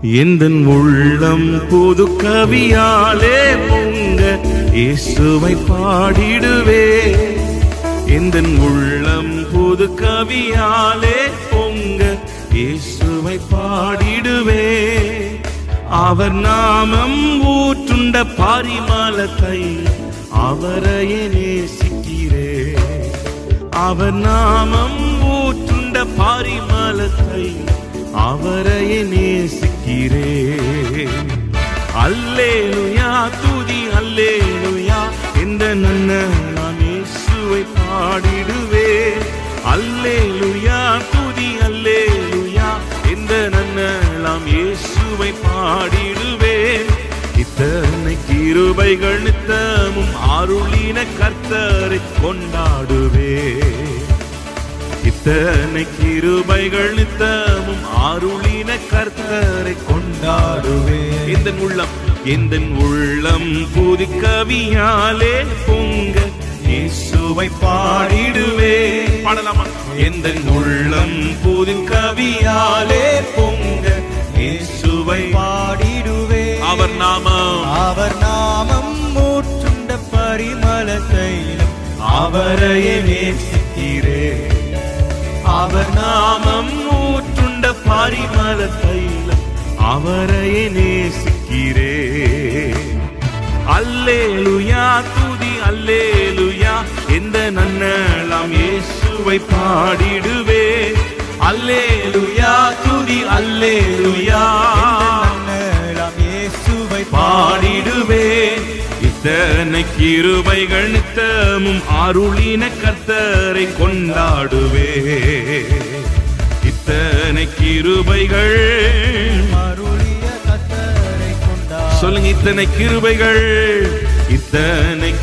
எந்தன் உள்ளம் புது கவியாலே பொங்க இயேசுவை பாடிடுவே. எந்தன் உள்ளம் புது கவியாலே பொங்க இயேசுவை பாடிடுவே. அவர் நாமம் ஊற்றுண்ட பரிமளத்தை அவரையே நேசிக்கிறே. அவர் நாமம் ஊற்றுண்ட பரிமளத்தை அவரையே நேசிக்கிறே. அல்லேலூயா துதி அல்லேலூயா இந்த நான் இயேசுவை பாடிடுவே. அல்லேலூயா துதி அல்லேலூயா இந்த நாம் இயேசுவை பாடிடுவே. இத்தனை கிருபைகள் நித்தமும் அருளின கர்த்தரை கொண்டாடுவே. இத்தனை கிருபைகள் நித்தமும் அருளின கர்த்தரை கொண்டாடுவே. எந்தன் உள்ளம் புது கவியாலே பொங்க இயேசுவை பாடிடுவே. பாடலாமா? எந்தன் உள்ளம் புது கவியாலே பொங்க இயேசுவை பாடிடுவே. அவர் நாமம் ஊற்றுண்ட பரிமளத்தை அவரையே நேசிக்கிறே. அவர் நாமம் ஊற்றுண்ட பரிமளத்தை அவரையே நேசிக்கிறே. அல்லேலூயா துதி அல்லேலூயா இந்த நன்னலாம் இயேசுவை பாடிடுவே. அல்லேலூயா துதி அல்லேலூயா நன்னலாம் இயேசுவை பாடிடுவே. இத்தனை கிருபைகள் நித்தமும் அருளின கர்த்தரை கொண்டாடுவே. இத்தனை கிருபைகள் அருளிய கர்த்தரை கொண்டாடுவே. சொல்லுங்க, இத்தனை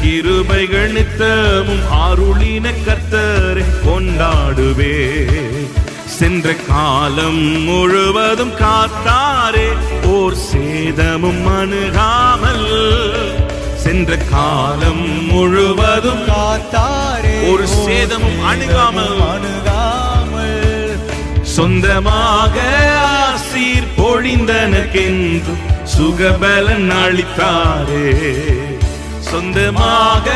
கிருபைகள் நித்தமும் அருளின கர்த்தரை கொண்டாடுவே. சென்ற காலம் முழுவதும் காத்தாரே ஓர் சேதமும் அணுகாமல். சென்ற காலம் முழுவதும் காத்தாரே ஒரு சேதமும் அணுகாமல். சொந்தமாக ஆசீர் பொழிந்தனக்கென்று சுகபலன் அளித்தாரே. சொந்தமாக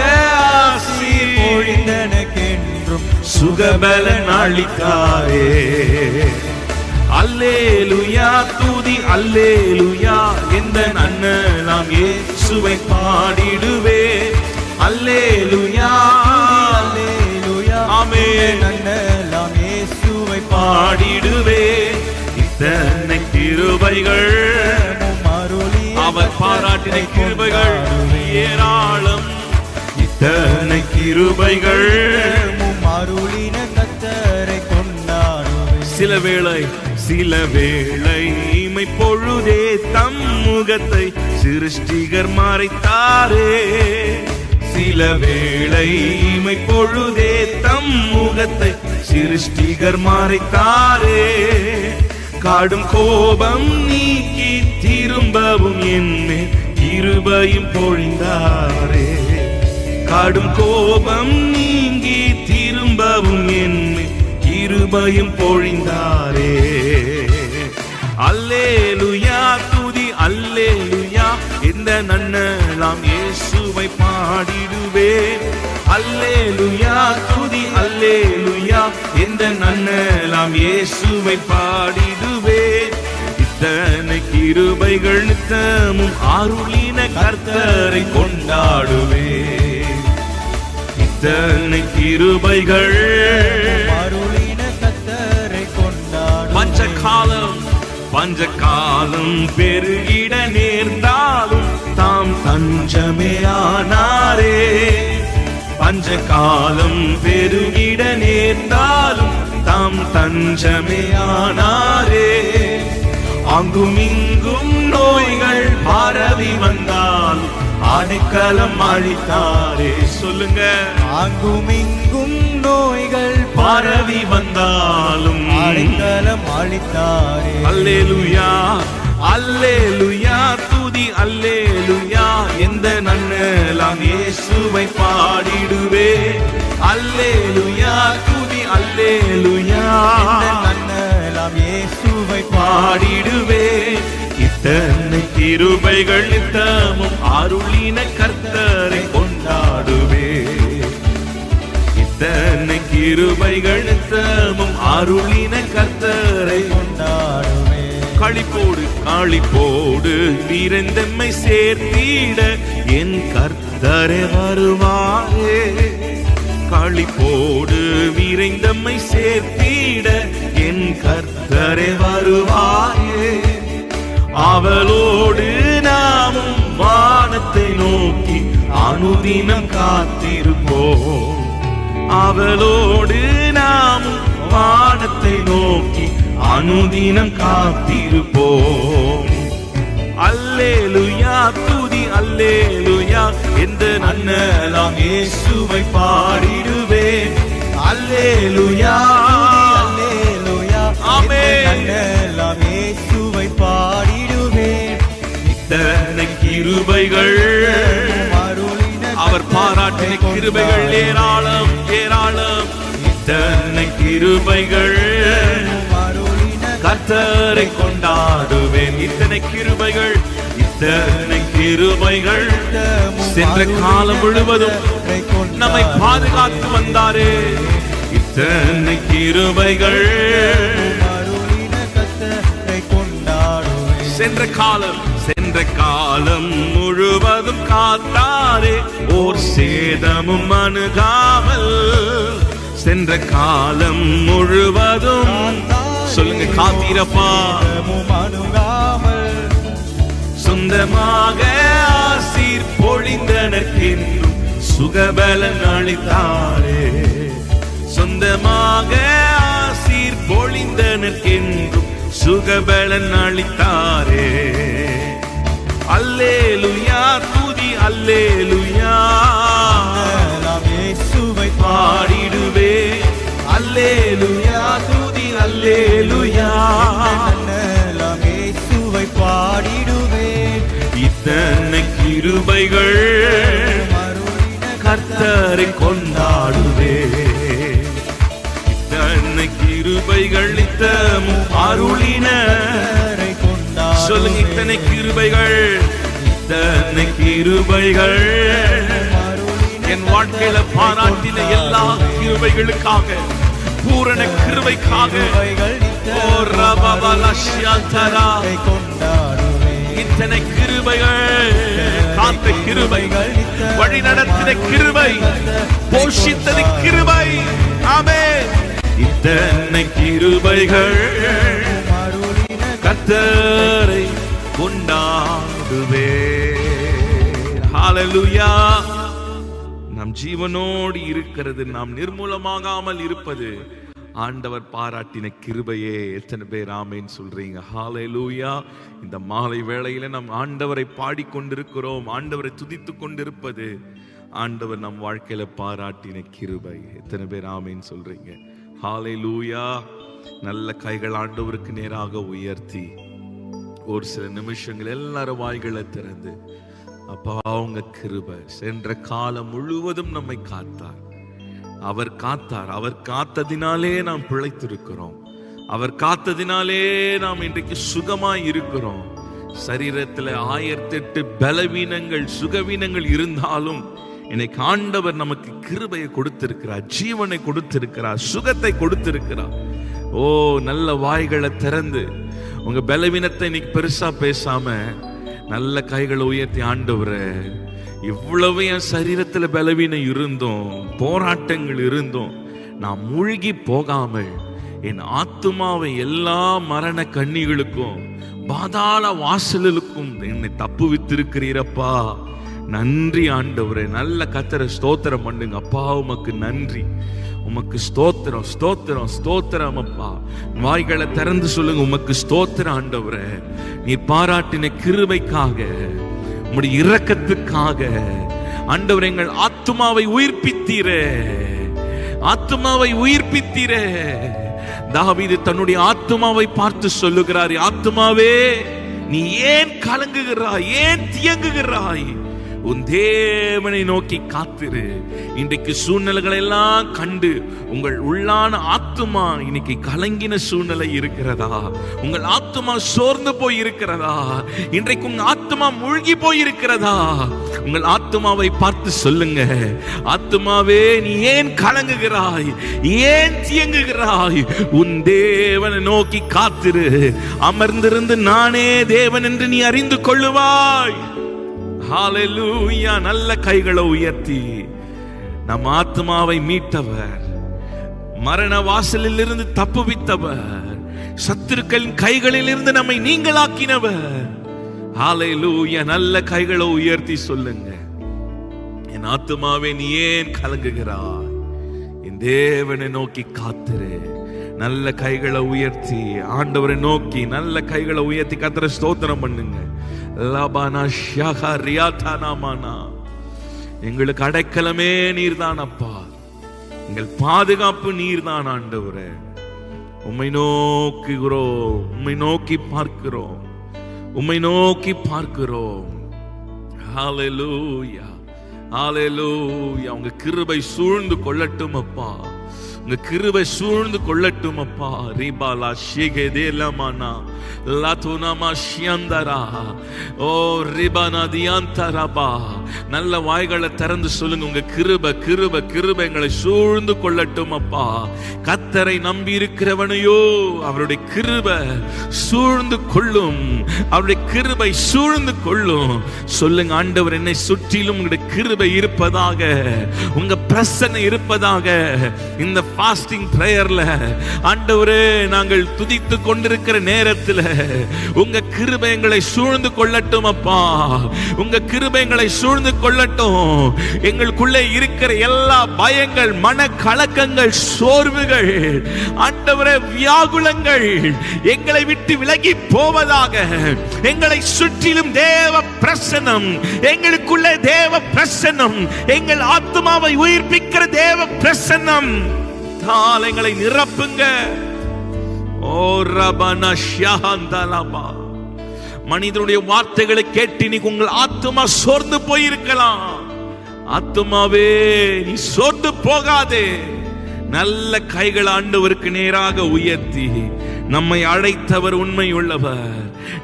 ஆசீர் பொழிந்தனக்கென்றும் சுகபலன் அளித்தாரே. அல்லேலூயா துதி அல்லேலூயா இந்த நாம் இயேசுவை பாடிடுவே. அல்லேலூயா அல்லேலூயா ஆமென் நாம் இயேசுவை பாடிடுவே. இத்தனை கிருபைகள் அவர் பாராட்டின கிருபைகள் ஏராளம். இத்தனை கிருபைகள் அருளின கர்த்தரை கொண்டாடுவே. சில வேளை இமை பொழுதே தம் முகத்தை சிருஷ்டிகர் மறைத்தாரே. சில வேளை இமை பொழுதே தம் முகத்தை சிருஷ்டிகர் மறைத்தாரே. காடும் கோபம் நீக்கி திரும்பவும் என்னை கிருபையும் பொழிந்தாரே. காடும் கோபம் நீங்கி திரும்பவும் என்னை கிருபையும் பொழிந்தாரே. அல்லேலூயா துதி அல்லேலூயா இந்த நன்னலாம் இயேசுவை பாடிடுவே. அல்லேலூயா துதி அல்லேலூயா இந்த நன்னலாம் இயேசுவை பாடிடுவே. இத்தனை கிருபைகள் நித்தமும் அருளின கர்த்தரை கொண்டாடுவே. இத்தனை கிருபைகள் அருளின கர்த்தரை கொண்டாடுவே. பஞ்சகாலம் பெருகிட நேர்ந்தாலும் தாம் தஞ்சமே ஆனாரே. பஞ்சகாலம் பெருகிட நேர்ந்தாலும் தாம் தஞ்சமே ஆனாரே. அங்கும் இங்கும் நோய்கள் பரவி வந்தாலும் அடைக்கலம் அளித்தாரே. சொல்லுங்க, அங்கும் இங்கும் நோய்கள் பரவி வந்தாலும் அடைக்கலம் அளித்தாரே. அல்லேலூயா அல்லேலூயா துதி அல்லேலூயா எந்த நன்னலாம் இயேசுவை பாடிடுவே. அல்லேலூயா துதி அல்லேலூயா எந்த நன்னலாம் இயேசுவை பாடிடுவே. இத்தனை கிருபைகள் நித்தமும் அருளின கர்த்தரை கொண்டாடுவே. இத்தனை கிருபைகள் நித்தமும் அருளின கர்த்தரை கொண்டாடுவே. களிப்போடு களிப்போடு வீரந்தம்மை சேர்த்திட என் கர்த்தரே வருவாரே. களிப்போடு வீரந்தம்மை சேர்த்திட என் கர்த்தரே வருவாரே. அவளோடு நாமும் வானத்தை நோக்கி அனுதினம் காத்திருப்போம். அவளோடு நாமும் வானத்தை நோக்கி அனுதினம் காத்திருப்போம். அல்லேலூயா துதி அல்லேலூயா எந்த நன்னலாம் இயேசுவை பாடிடுவேன். அல்லேலூயா அல்லேலூயா ஆமென் நன்னலாம் இயேசுவை பாடிடுவேன். இத்தனை கிருபைகள் அவர் பாராட்டின கிருபைகள் ஏராளம் ஏராளம். இத்தனை கிருபைகள் கர்த்தரை கொண்டாடுவேன். இத்தனை கிருபைகள் இத்தனை கிருபைகள் சென்ற காலம் முழுவதும் நம்மை பாதுகாத்து வந்தாரே. இத்தனை கிருபைகள் சென்ற காலம் முழுவதும் காத்தாரே. ஓர் சேதமும் அணுகாமல் சென்ற காலம் முழுவதும் சொல்லுங்க காத்தீரப்பா. சொந்தமாக ஆசீர் பொழிந்தனர்க்கென்றும் சுகபலன் அளித்தாரே. சொந்தமாக ஆசீர் பொழிந்தனர்க்கென்றும் சுகபலன் அளித்தாரே. அல்லேலூயா துதி அல்லேலூயா இயேசுவை பாடிடுவே. அல்லேலூயா துதி அல்லேலூயா இயேசுவை பாடிடுவே. இத்தனை கிருபைகள் கர்த்தரை கொண்டாடுவே. இத்தனை கிருபைகள் நித்தமும் அருளின சொல்லுங்க. இத்தனை கிருபைகள் இத்தனை கிருபைகள் என் வாழ்க்கையில பாராட்டின எல்லா கிருபைகளுக்காக பூரண கிருபைக்காக இத்தனை கிருபைகள் காத்த கிருபைகள் வழி நடத்தின கிருபை போஷித்தது கிருபை. ஆமென். இத்தனை கிருபைகள் கர்த்தரை கொண்டாடுவே. ஹல்லேலூயா. நாம் ஜீவனோடு இருக்கிறது, நாம் நிர்மூலமாகாமல் இருப்பது ஆண்டவர் பாராட்டின கிருபையே. எத்தனை பேர் ஆமென் சொல்றீங்க? ஹல்லேலூயா. இந்த மாலை வேளையில நாம் ஆண்டவரை பாடிக்கொண்டிருக்கிறோம். ஆண்டவரை துதித்துக் கொண்டிருப்பது ஆண்டவர் நம் வாழ்க்கையில பாராட்டின கிருபை. எத்தனை பேர் ஆமென் சொல்றீங்க? ஹல்லேலூயா. நல்ல கைகள் ஆண்டவருக்கு நேராக உயர்த்தி ஒரு சில நிமிஷங்கள் எல்லாரும் வாய்களை திறந்து, அப்பா உங்க கிருபை சென்ற காலம் முழுவதும் நம்மை காத்தார். அவர் காத்தார். அவர் காத்ததினாலே நாம் பிழைத்திருக்கிறோம். அவர் காத்ததினாலே நாம் இன்றைக்கு சுகமாய் இருக்கிறோம். சரீரத்தில் 1008 பலவீனங்கள் சுகவீனங்கள் இருந்தாலும் இன்னைக்கு ஆண்டவர் நமக்கு கிருபையை கொடுத்திருக்கிறார், ஜீவனை கொடுத்திருக்கிறார், சுகத்தை கொடுத்திருக்கிறார். ஓ, நல்ல வாய்களை திறந்து உங்க பலவீனத்தை இன்னைக்கு பெருசா பேசாம நல்ல கைகளை உயர்த்தி, ஆண்டவரே இவ்வளவு என் சரீரத்துல பலவீனம் இருந்தோம், போராட்டங்கள் இருந்தோம், நான் மூழ்கி போகாமல் என் ஆத்துமாவை எல்லா மரண கண்ணிகளுக்கும் பாதாள வாசலுக்கும் என்னை தப்புவித்திருக்கிறீரப்பா. நன்றி ஆண்டவரே. நல்ல கர்த்தரை ஸ்தோத்திரம் பண்ணுங்க. அப்பா உமக்கு நன்றி, உமக்கு ஸ்தோத்திரம் ஸ்தோத்திரம் ஸ்தோத்திரம். அப்பா வாய்களை திறந்து சொல்லுங்க, உமக்கு ஸ்தோத்திரம் ஆண்டவரே. நீ பாராட்டின கிருபைக்காக, உம்முடைய இரக்கத்துக்காக ஆண்டவரே எங்கள் ஆத்துமாவை உயிர்ப்பித்தீரே, ஆத்துமாவை உயிர்ப்பித்தீரே. தாவீது தன்னுடைய ஆத்துமாவை பார்த்து சொல்லுகிறார், ஆத்துமாவே நீ ஏன் கலங்குகிறாய், ஏன் தியங்குகிறாய்? உன் தேவனை நோக்கி காத்திரு. இன்றைக்கு சூழ்நிலைகளை எல்லாம் கண்டு உங்கள் உள்ளான ஆத்துமா இன்னைக்கு கலங்கின சூழ்நிலை இருக்கிறதா? உங்கள் ஆத்துமா சோர்ந்து போய் இருக்கிறதா? இன்றைக்கு உங்க ஆத்துமா மூழ்கி போய் இருக்கிறதா? உங்கள் ஆத்துமாவை பார்த்து சொல்லுங்க, ஆத்துமாவே நீ ஏன் கலங்குகிறாய்? ஏன் தியங்குகிறாய்? உன் தேவனை நோக்கி காத்திரு. அமர்ந்திருந்து நானே தேவன் என்று நீ அறிந்து கொள்ளுவாய். ஹல்லேலூயா. நல்ல கைகளை உயர்த்தி, நம் ஆத்மாவை மீட்டவர், மரண வாசலில் இருந்து தப்புவித்தவர், சத்துருக்களின் கைகளில் இருந்து நம்மை நீங்களாக்கினவர். ஹல்லேலூயா. நல்ல கைகளை உயர்த்தி சொல்லுங்க, என் ஆத்மாவே நீ ஏன் கலங்குகிறாய்? என் தேவனை நோக்கி காத்திரு. நல்ல கைகளை உயர்த்தி ஆண்டவரை நோக்கி நல்ல கைகளை உயர்த்தி கர்த்தரை ஸ்தோத்திரம் பண்ணுங்க. எங்களுக்கு அடைக்கலமே நீர்தான் அப்பா, எங்கள் பாதுகாப்பு நீர்தான் ஆண்டவரே. உம்மை நோக்குகிறோம், உம்மை நோக்கி பார்க்கிறோம், உம்மை நோக்கி பார்க்கிறோம். ஹல்லேலூயா, ஹல்லேலூயா. உங்க கிருபை சூழ்ந்து கொள்ளட்டும் அப்பா, உங்க கிருபை சூழ்ந்து கொள்ளட்டும் அப்பா. ரிபாலா ஷேகேதேலமானா லாதுனாமா ஷியந்தரா ஓ ரிபானா தியாந்தரபா. நல்ல வாய்களை திறந்து சொல்லுங்க, உங்க கிருபை கிருபை கிருபை எங்களை சூழ்ந்து கொள்ளட்டும் அப்பா. கர்த்தரை நம்பி இருக்கிறவனையோ அவருடைய கிருபை சூழ்ந்து கொள்ளும், அவருடைய கிருபை சூழ்ந்து கொள்ளும். சொல்லுங்க, ஆண்டவர் என்னை சுற்றிலும் உங்களுடைய கிருபை இருப்பதாக, உங்க பிரசன்னம் இருப்பதாக. இந்த ஃபாஸ்டிங் பிரேயர்ல ஆண்டவரே நாங்கள் துதித்து கொண்டிருக்கிற நேரத்தில் உங்க கிருபை எங்களை சூழ்ந்து கொள்ளட்டும் அப்பா, உங்க கிருபை எங்களை சூழ்ந்து கொள்ளட்டும். எங்களுக்குள்ளே இருக்கிற எல்லா பயங்கள், மன கலக்கங்கள், சோர்வுகள், ஆண்டவரே வியாகுலங்கள் எங்களை விட்டு விலகி போவதாக. எங்களை சுற்றிலும் தேவ பிரசன்னம், எங்களுக்குள்ளே தேவ பிரசன்னம், எங்கள் ஆத்மாவை உயிர்ப்பிக்கிற தேவ பிரசன்னம் எங்களை நிரப்புங்க. ஓ ரபனா ஷஹந்தலபா. மனிதனுடைய வார்த்தைகளை கேட்டு நீ உங்கள் ஆத்மா சோர்ந்து போயிருக்கலாம். ஆத்மாவே நீ சோர்ந்து போகாதே. நல்ல கைகள் ஆண்டவருக்கு நேராக உயர்த்தி, நம்மை அழைத்தவர் உண்மை உள்ளவர்,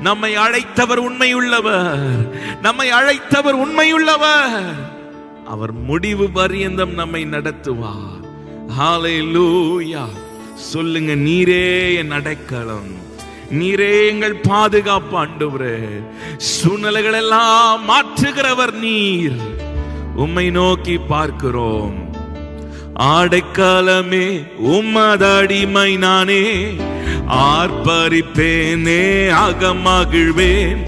நம்மை அழைத்தவர் உண்மை உள்ளவர், நம்மை அழைத்தவர் உண்மை உள்ளவர். அவர் முடிவு பரியந்தம் நம்மை நடத்துவார். ஹல்லேலூயா. சொல்லுங்க, நீரே என் அடைக்கலம், நீரே எங்கள் பாதுகாப்பு ஆண்டவரே. சூழ்நிலைகள் எல்லாம் மாற்றுகிறவர் நீர். உம்மை நோக்கி பார்க்கிறோம். அடைக்கலமே உம்மதடிமை நானே, ஆர்ப்பரிப்பேனே அகமகிழ்வேன்.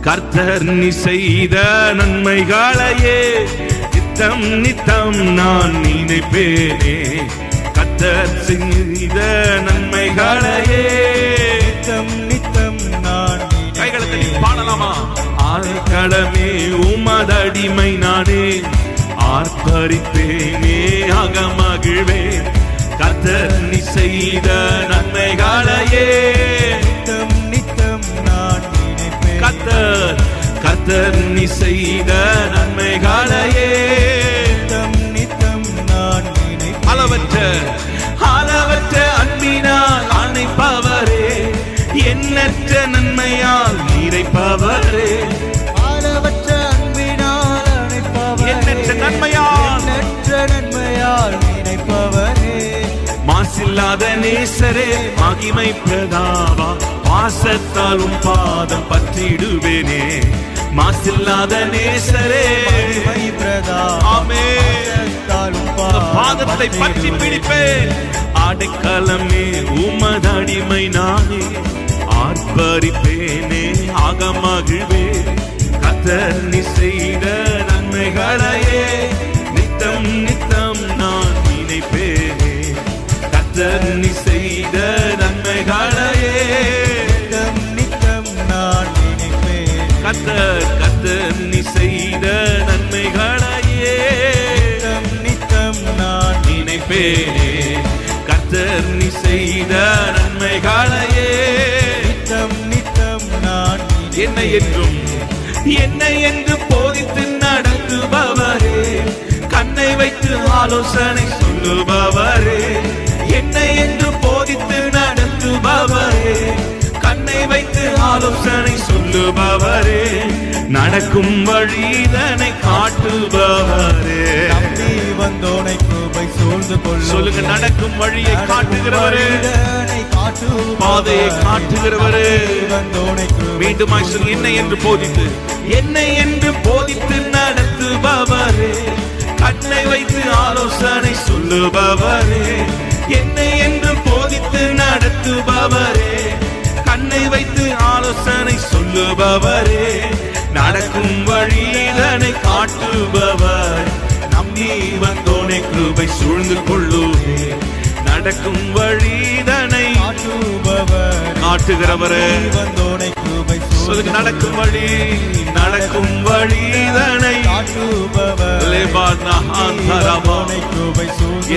கர்த்தர் நீ செய்த நன்மைகளையே நித்தம் நித்தம் நான் நினைப்பேனே. கர்த்தர் செய்த நன்மைகளையே நித்தம் நித்தம் நான் கைகளை தட்டி பாடலாமா? அடைக்கலமே உமதடிமை நானே, ஆர்ப்பரிப்பேனே அகமகிழ்வேன். கர்த்தர் நீ செய்த நன்மைகளையே நித்தம் நித்தம் நான் நினைப்பேன். கர்த்தர் நீ செய்த நன்மைகளையே நித்தம் நித்தம் நான் நினைப்பேன். அளவற்ற அளவற்ற அன்பினால் அணைப்பவரே, எண்ணற்ற நன்மையால் நிறைப்பவரே. அளவற்ற அன்பினால் அணைப்பவரே, எண்ணற்ற நன்மையால் நினைப்பவரே. மாசில்லாத நேசரே, மகிமை பிரதாபா, பாசத்தாலும் பாதம் பற்றிடுவேனே. மாசில்லாத நேசரே, மகிமை பிரதாபா, ஆமென், பாதத்தை பற்றி பிடிப்பேன். அடைக்கலமே உமதடிமை நானே, ஆர்ப்பரிப்பேனே அகமகிழ்வேன். கர்த்தர் நீ செய்த நன்மைகளையே நித்தம் நித்தம் நான் நினைப்பேனே. கர்த்தர் நீ செய்த நன்மைகளையே நித்தம் நித்தம் நான் நினைப்பேன். கர்த்தர் நீ செய்த நன்மைகளையே நித்தம் நித்தம் நான் நினைப்பேனே. கர்த்தர் நீ செய்த நன்மைகளையே நித்தம் நித்தம் நான் என்னை என்றும் என்னை என்று போதித்து நடக்க நடத்துபவரே, கண்ணை வைத்து ஆலோசனை சொல்லுபவரே, என்னை என்று போதித்து நடத்துபவரே, கண்ணை வைத்து ஆலோசனை சொல்லுபவரே, நடக்கும் வழிதனை காட்டுபவரே. நம்பி வந்தோனை கிருபை சூழ்ந்து கொள்ளும். சொல்லுங்க, நடக்கும் வழியை காட்டுகிறவரே, பாதையை காட்டுகிறவரே. வந்தோனை கிருபை மீண்டுமாய் சொல்லு, என்னை என்று போதித்து, என்னை என்று போதித்து நடத்துபவரே, கண்ணை வைத்து ஆலோசனை சொல்லுபவரே, என்னை என்று போதித்து நடத்துபவரே, கண்ணை வைத்து ஆலோசனை சொல்லுபவரே, நடக்கும் வழிதனை காட்டுபவர். நம்பி வந்தோனை கிருபை சூழ்ந்து கொள்ளுவே, நடக்கும் வழிதனை காட்டுகிறவரே. வந்தோனை கிருபை சொல்லுங்க, நடக்கும் வழி, நடக்கும் வழிதனை காட்டுபவர்.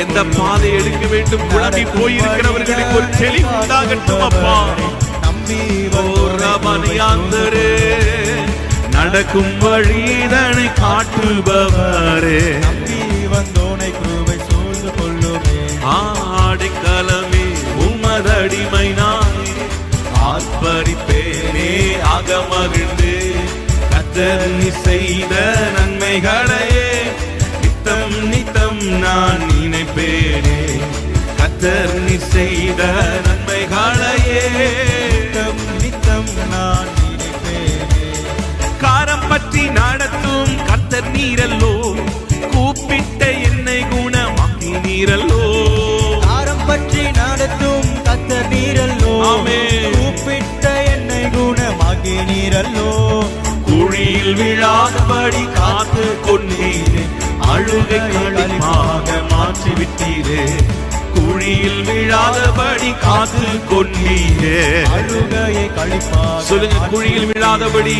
எந்த பாதை எடுக்க வேண்டும் குழம்பி போயிருக்கிறவர்களுக்கு ஒரு தெளிவு உண்டாகட்டும் அப்பா. ரமணியாந்தரே, நடக்கும் வழிதனை காட்டுபவரே, வந்தோனை கிருபை சூழ்ந்து கொள்ளுமே. ஆடைக்கலமே உமதடிமை நாய், ஆர்ப்பரிப்பேனே அகமகிழ்ந்து, கர்த்தர் நீ செய்த நன்மைகளையே நித்தம் நித்தம் நான் நினைப்பேனே, கர்த்தர் நீ செய்த நன்மைகளையே நித்தம் நித்தம் நான் நினைப்பேனே. காரம் பற்றி நடத்தும் கர்த்தர் நீரல்லோ, கூப்பிட்ட என்னை குணமாக்கி நீரல்லோ. காரம் பற்றி நடத்தும் கர்த்தர் நீரல்லோ, கூப்பிட்ட என்னை குணமாக்கி நீரல்லோ. குழியில் விழாதபடி காத்து கொண்டீரே, அழுகை களிப்பாக மாற்றிவிட்டீரே. குழியில் விழாதபடி காத்து கொண்டீரே, அழுகையை களிப்பாக. சொல்லுங்க, குழியில் விழாதபடி,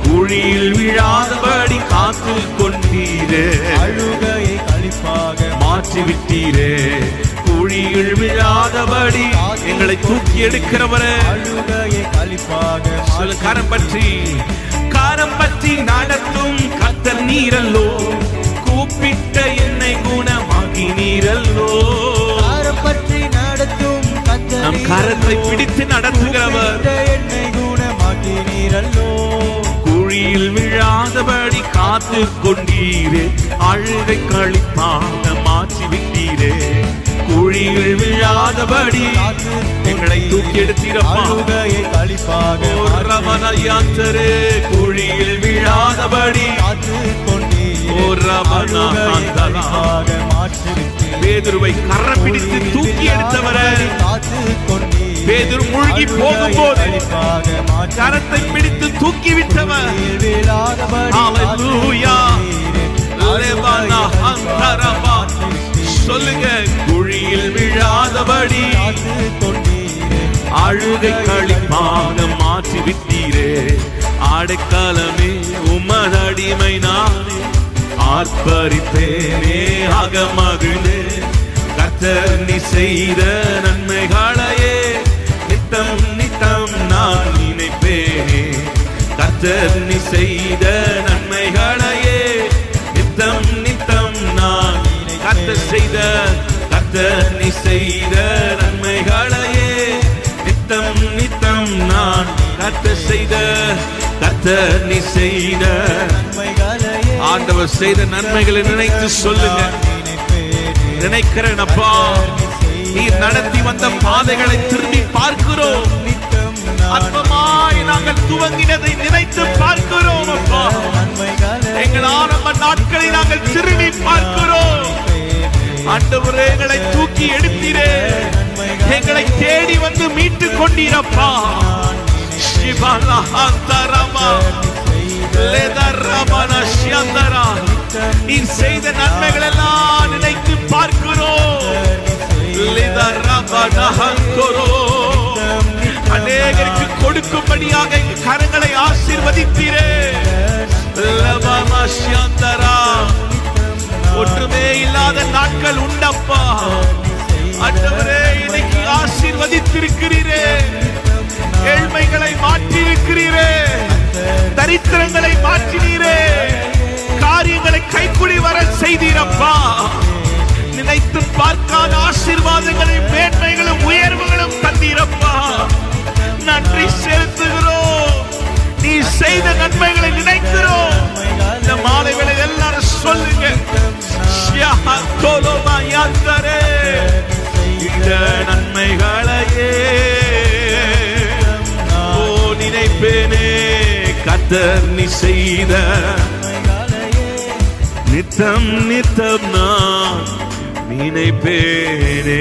குழியில் விழாதபடி காத்து கொண்டீரே, அழுகையை களிப்பாக மாற்றிவிட்டீரே. குழியில் விழாதபடி எங்களை தூக்கி எடுக்கிறவரே, அழுகையை களிப்பாக. சொல்ல, கரம் பற்றி, கரம் பற்றி நடத்தும் கர்த்தர் நீரல்லோ, கூப்பிட்ட என்னை குணமாக்கி நீரல்லோ. காரம் பற்றி நடத்தும் கர்த்தர் நம் கரத்தை பிடித்து நடத்துகிறவர், என்னை குணமாக்கி நீரல்லோ. குழியில் விழாதபடி காத்து கொண்டீரே, அழுகை களிப்பாக மாற்றிவிட்டீரே. குழியில் விழாதபடி எங்களை தூக்கி எடுத்தீரப்பா. அழுகையை களிப்பாக. ரமணியாந்தரே, குழியில் விழாதபடி காத்து கொண்டீரே, அழுகையை மாற்றிவிட்டீரே. பேதுருவை கரம் பிடித்து தூக்கி எடுத்தவரே, காத்து கொண்டீரே, பேதுரு மூழ்கி போகும்போது கரத்தை பிடித்து தூக்கி விட்டவர். ஹல்லேலூயா. லெபானா அந்தரபா. சொல்லுங்க, குழியில் விழாதபடி அழுகை களிப்பாக மாற்றிவிட்டீரே. ஆடைக்காலமே உமதடிமை நானே, ஆர்ப்பரிப்பேனே அகமகிழ்ந்து, கர்த்தர் நீ செய்த நன்மைகளையே நித்தம் நித்தம் நான் நினைப்பேனே. கர்த்தர் நீ செய்த நன்மைகளையே நித்தம் நித்தம் நான், கர்த்தர் செய்த, கர்த்தர் நீ செய்த நன்மைகளையே நித்தம் நித்தம் நான், கர்த்தர் செய்த, கர்த்தர் நீ செய்த நன்மைகளையே. ஆண்டவர் செய்த நன்மைகளை நினைத்து சொல்லுங்க. நினைக்கிறேன் அப்பா, நீர் நடத்தி வந்த பாதைகளை திரும்பி பார்க்கிறோம். அற்பமாய் நாங்கள் துவங்கினதை நினைத்து பார்க்கிறோம் அப்பா. எங்கள் ஆரம்ப நாட்களை நாங்கள் திரும்பி பார்க்கிறோம். ஆண்டவரே, எங்களை தூக்கி எடுத்தீரே, எங்களை தேடி வந்து மீட்டு கொண்டீரப்பா. நீ செய்த நன்மைகள் எல்லாம் நினைத்து பார்க்கிறோம். அநேகருக்கு கொடுக்கும்படியாக கரங்களை ஆசீர்வதித்தீரே. ஒன்றுமே இல்லாத நாட்கள் உண்டப்பா. ஆண்டவரே, இன்னைக்கு ஆசீர்வதித்திருக்கிறீரே. ஏழ்மைகளை மாற்றியிருக்கிறீரே, தரித்திரங்களை மாற்றினீரே, காரியங்களை செய்தீரப்பா. நினைத்து பார்க்காத ஆசீர்வாதங்களும் மேன்மைகளும் உயர்வுகளும் தந்தீரப்பா. நன்றி செலுத்துகிறோம். நீ செய்த நன்மைகளை நினைக்கிறோம். இந்த மாலை வேளை எல்லாரும் சொல்லுங்க, இந்த நன்மைகளையே நினைப்பேனே. கர்த்தர் நீ செய்த நித்தம் நித்தம் நான் நினைப்பேனே.